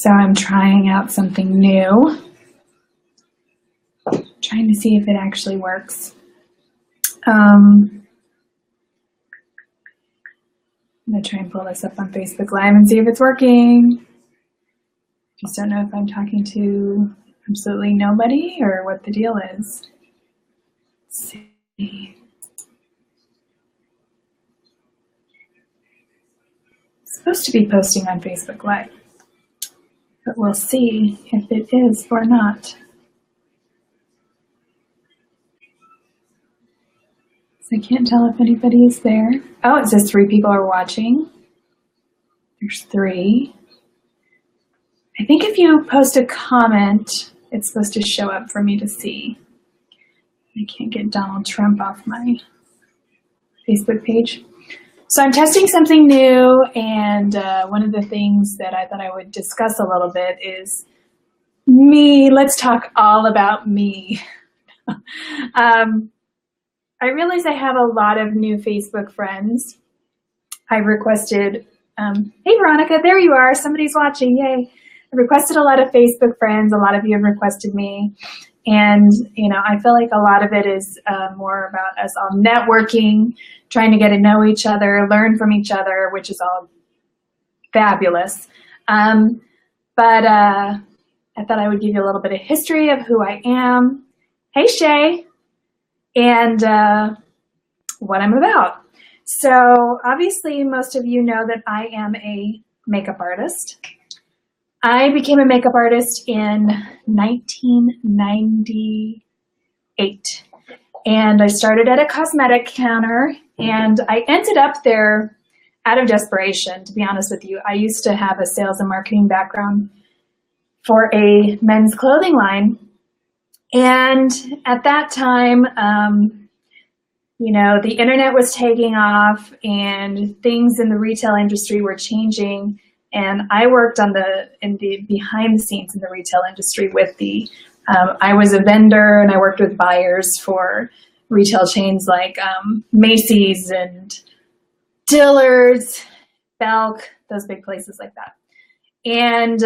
So I'm trying out something new, trying to see if it actually works. I'm going to try and pull this up on Facebook Live and see if it's working. Just don't know if I'm talking to absolutely nobody or what the deal is. Let's see. It's supposed to be posting on Facebook Live, but we'll see if it is or not. So I can't tell if anybody is there. Oh, it says 3 people are watching. There's 3. I think if you post a comment, it's supposed to show up for me to see. I can't get Donald Trump off my Facebook page. So I'm testing something new, and one of the things that I thought I would discuss a little bit is me. Let's talk all about me. I realize I have a lot of new Facebook friends. I requested, hey Veronica, there you are, somebody's watching, yay. I requested a lot of Facebook friends, a lot of you have requested me. And, you know, I feel like a lot of it is more about us all networking, trying to get to know each other, learn from each other, which is all fabulous. But I thought I would give you a little bit of history of who I am. Hey, Shay. And what I'm about. So obviously most of you know that I am a makeup artist. I became a makeup artist in 1998, and I started at a cosmetic counter, and I ended up there out of desperation, to be honest with you. I used to have a sales and marketing background for a men's clothing line, and at that time, you know, the internet was taking off and things in the retail industry were changing. And I worked on in the behind the scenes in the retail industry with I was a vendor and I worked with buyers for retail chains like Macy's and Dillard's, Belk, those big places like that. And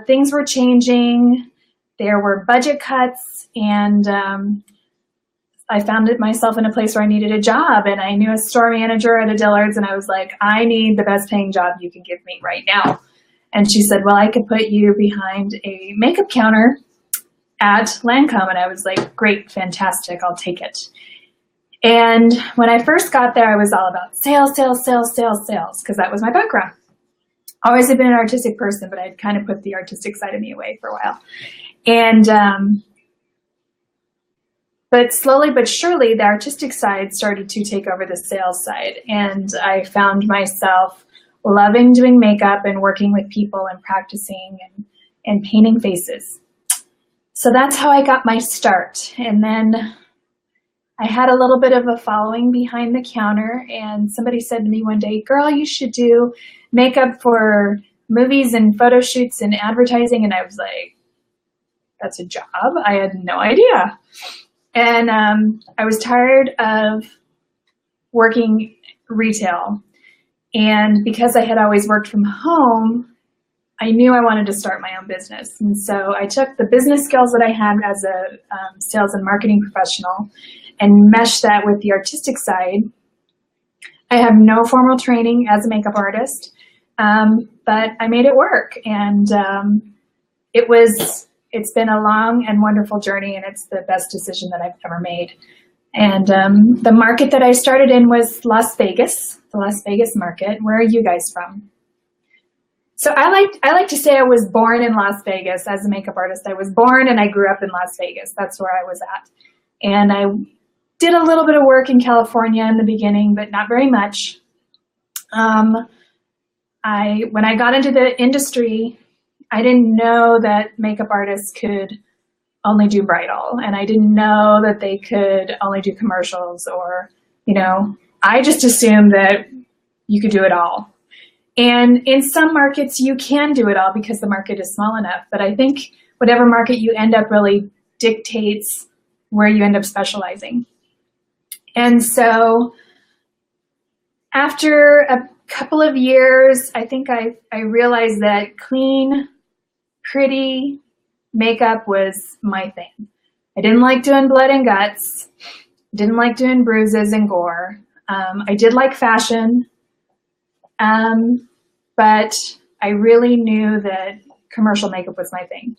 things were changing. There were budget cuts, and I found myself in a place where I needed a job, and I knew a store manager at a Dillard's, and I was like, I need the best paying job you can give me right now. And she said, well, I could put you behind a makeup counter at Lancome. And I was like, great, fantastic, I'll take it. And when I first got there, I was all about sales, sales, sales, sales, sales, because that was my background. Always had been an artistic person, but I'd kind of put the artistic side of me away for a while. And but slowly but surely, the artistic side started to take over the sales side. And I found myself loving doing makeup and working with people and practicing and painting faces. So that's how I got my start. And then I had a little bit of a following behind the counter, and somebody said to me one day, girl, you should do makeup for movies and photo shoots and advertising. And I was like, that's a job? I had no idea. And I was tired of working retail. And because I had always worked from home, I knew I wanted to start my own business. And so I took the business skills that I had as a sales and marketing professional and meshed that with the artistic side. I have no formal training as a makeup artist, but I made it work. And it's been a long and wonderful journey, and it's the best decision that I've ever made. And the market that I started in was Las Vegas, the Las Vegas market. Where are you guys from? So I like to say I was born in Las Vegas as a makeup artist. I was born and I grew up in Las Vegas. That's where I was at. And I did a little bit of work in California in the beginning, but not very much. When I got into the industry, I didn't know that makeup artists could only do bridal, and I didn't know that they could only do commercials, or, you know, I just assumed that you could do it all. And in some markets you can do it all because the market is small enough, but I think whatever market you end up really dictates where you end up specializing. And so after a couple of years, I think I realized that clean pretty makeup was my thing. I didn't like doing blood and guts. Didn't like doing bruises and gore. I did like fashion, but I really knew that commercial makeup was my thing.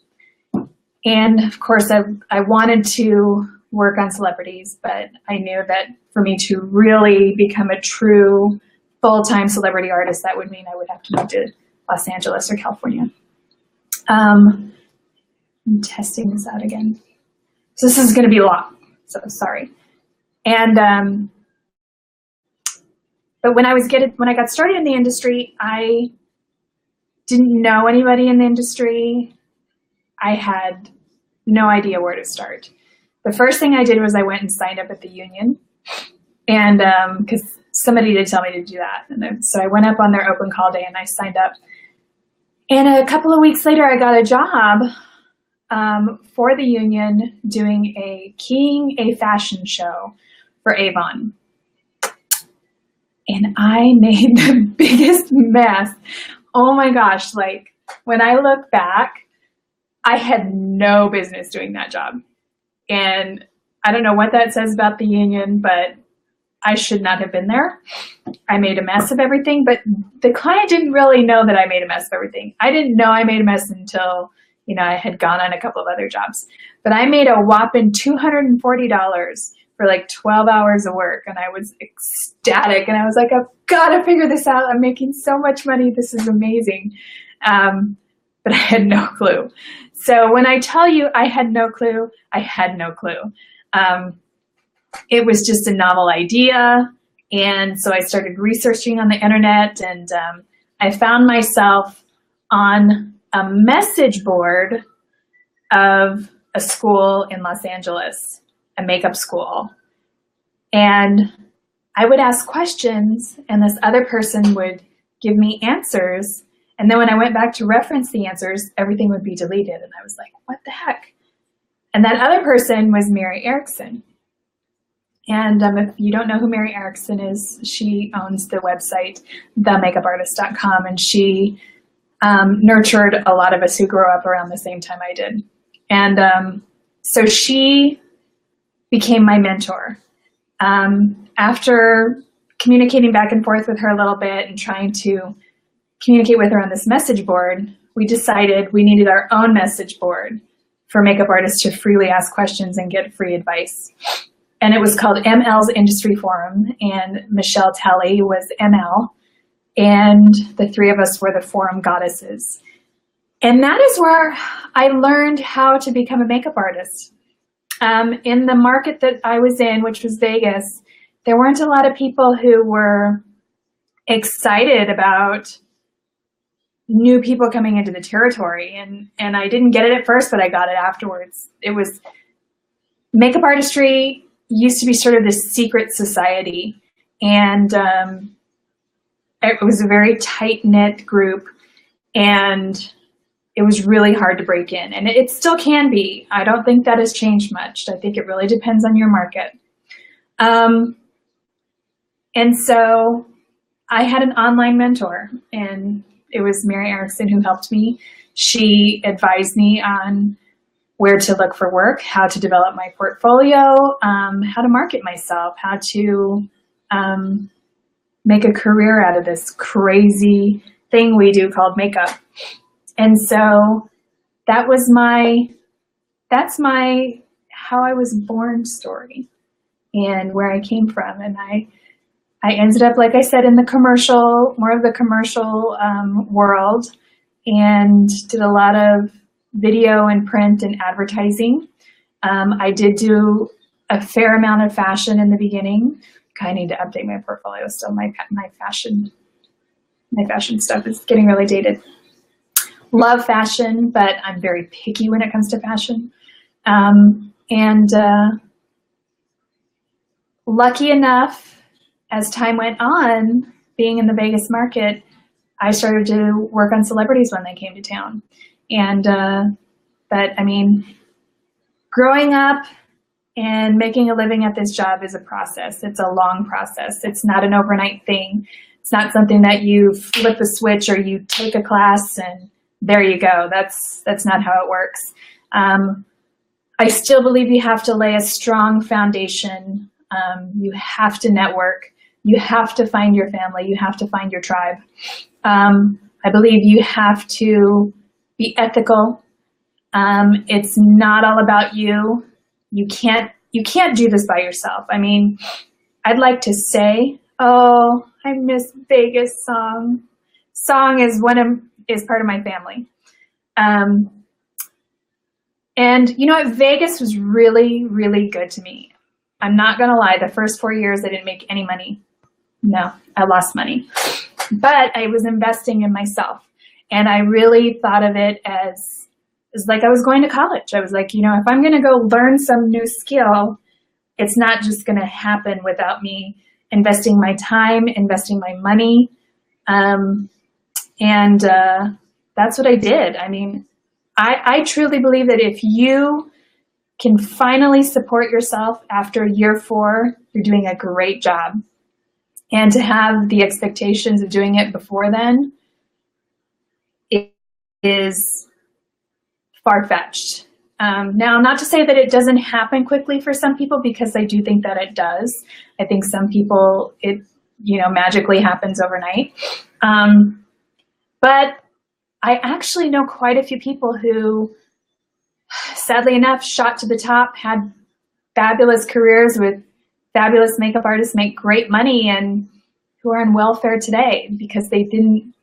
And of course, I wanted to work on celebrities, but I knew that for me to really become a true full-time celebrity artist, that would mean I would have to move to Los Angeles or California. I'm testing this out again. So this is going to be long, so sorry. And but when I got started in the industry, I didn't know anybody in the industry. I had no idea where to start. The first thing I did was I went and signed up at the union, and because somebody did tell me to do that. And then, so I went up on their open call day and I signed up. And a couple of weeks later, I got a job for the union doing keying a fashion show for Avon. And I made the biggest mess. Oh my gosh, like when I look back, I had no business doing that job. And I don't know what that says about the union, but I should not have been there. I made a mess of everything, but the client didn't really know that I made a mess of everything. I didn't know I made a mess until, I had gone on a couple of other jobs. But I made a whopping $240 for like 12 hours of work, and I was ecstatic. And I was like, I've got to figure this out. I'm making so much money. This is amazing. But I had no clue. So when I tell you I had no clue, I had no clue. It was just a novel idea. And so I started researching on the internet, and I found myself on a message board of a school in Los Angeles, a makeup school. And I would ask questions, and this other person would give me answers. And then when I went back to reference the answers, everything would be deleted. And I was like, what the heck? And that other person was Mary Erickson. And if you don't know who Mary Erickson is, she owns the website, themakeupartist.com, and she nurtured a lot of us who grew up around the same time I did. And so she became my mentor. After communicating back and forth with her a little bit and trying to communicate with her on this message board, we decided we needed our own message board for makeup artists to freely ask questions and get free advice. And it was called ML's Industry Forum, and Michelle Talley was ML, and the three of us were the forum goddesses. And that is where I learned how to become a makeup artist. In the market that I was in, which was Vegas, there weren't a lot of people who were excited about new people coming into the territory. And I didn't get it at first, but I got it afterwards. It was, makeup artistry used to be sort of this secret society. And it was a very tight-knit group, and it was really hard to break in. And it still can be. I don't think that has changed much. I think it really depends on your market. And so I had an online mentor, and it was Mary Erickson who helped me. She advised me on where to look for work, how to develop my portfolio, how to market myself, how to make a career out of this crazy thing we do called makeup. And so that's my how I was born story and where I came from. And I ended up, like I said, in more of the commercial world, and did a lot of video and print and advertising. I did do a fair amount of fashion in the beginning. I need to update my portfolio still. My fashion stuff is getting really dated. Love fashion, but I'm very picky when it comes to fashion. Lucky enough, as time went on, being in the Vegas market, I started to work on celebrities when they came to town. And, but I mean, growing up and making a living at this job is a process. It's a long process. It's not an overnight thing. It's not something that you flip a switch or you take a class and there you go. That's not how it works. I still believe you have to lay a strong foundation. You have to network. You have to find your family. You have to find your tribe. I believe you have to be ethical. It's not all about you. You can't do this by yourself. I mean, I'd like to say, oh, I miss Vegas song. Song is part of my family. And you know what? Vegas was really, really good to me. I'm not going to lie. The first 4 years, I didn't make any money. No, I lost money. But I was investing in myself. And I really thought of it as like I was going to college. I was like, you know, if I'm going to go learn some new skill, it's not just going to happen without me investing my time, investing my money. That's what I did. I mean, I truly believe that if you can finally support yourself after year 4, you're doing a great job. And to have the expectations of doing it before then, it is far-fetched. Now, not to say that it doesn't happen quickly for some people, because I do think that it does. I think some people, it, you know, magically happens overnight. But I actually know quite a few people who, sadly enough, shot to the top, had fabulous careers with fabulous makeup artists, make great money, and who are on welfare today because they didn't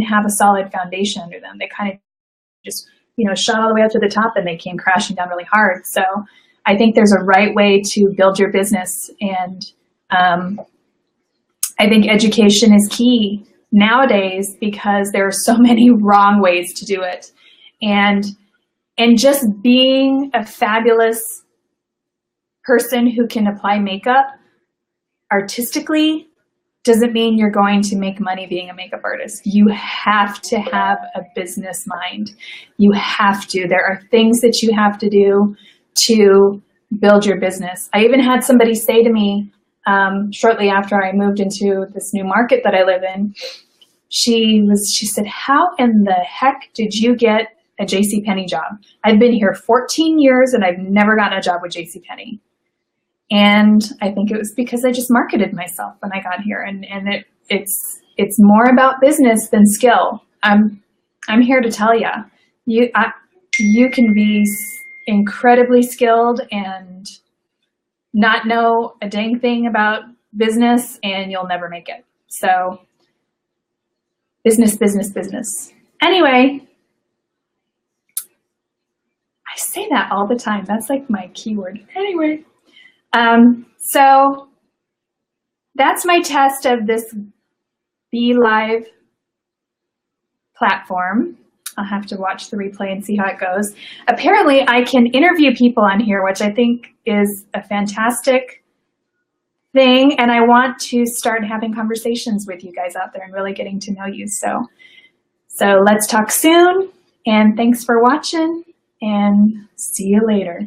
have a solid foundation under them. They kind of just, you know, shot all the way up to the top and they came crashing down really hard. So I think there's a right way to build your business. And I think education is key nowadays because there are so many wrong ways to do it. And just being a fabulous person who can apply makeup artistically doesn't mean you're going to make money being a makeup artist. You have to have a business mind. You have to. There are things that you have to do to build your business. I even had somebody say to me shortly after I moved into this new market that I live in, she said, how in the heck did you get a JCPenney job? I've been here 14 years and I've never gotten a job with JCPenney. And I think it was because I just marketed myself when I got here. And it's more about business than skill. I'm here to tell you, you can be incredibly skilled and not know a dang thing about business and you'll never make it. So business, business, business. Anyway, I say that all the time. That's like my keyword. Anyway. So that's my test of this BeLive platform. I'll have to watch the replay and see how it goes. Apparently I can interview people on here, which I think is a fantastic thing. And I want to start having conversations with you guys out there and really getting to know you. So let's talk soon, and thanks for watching, and see you later.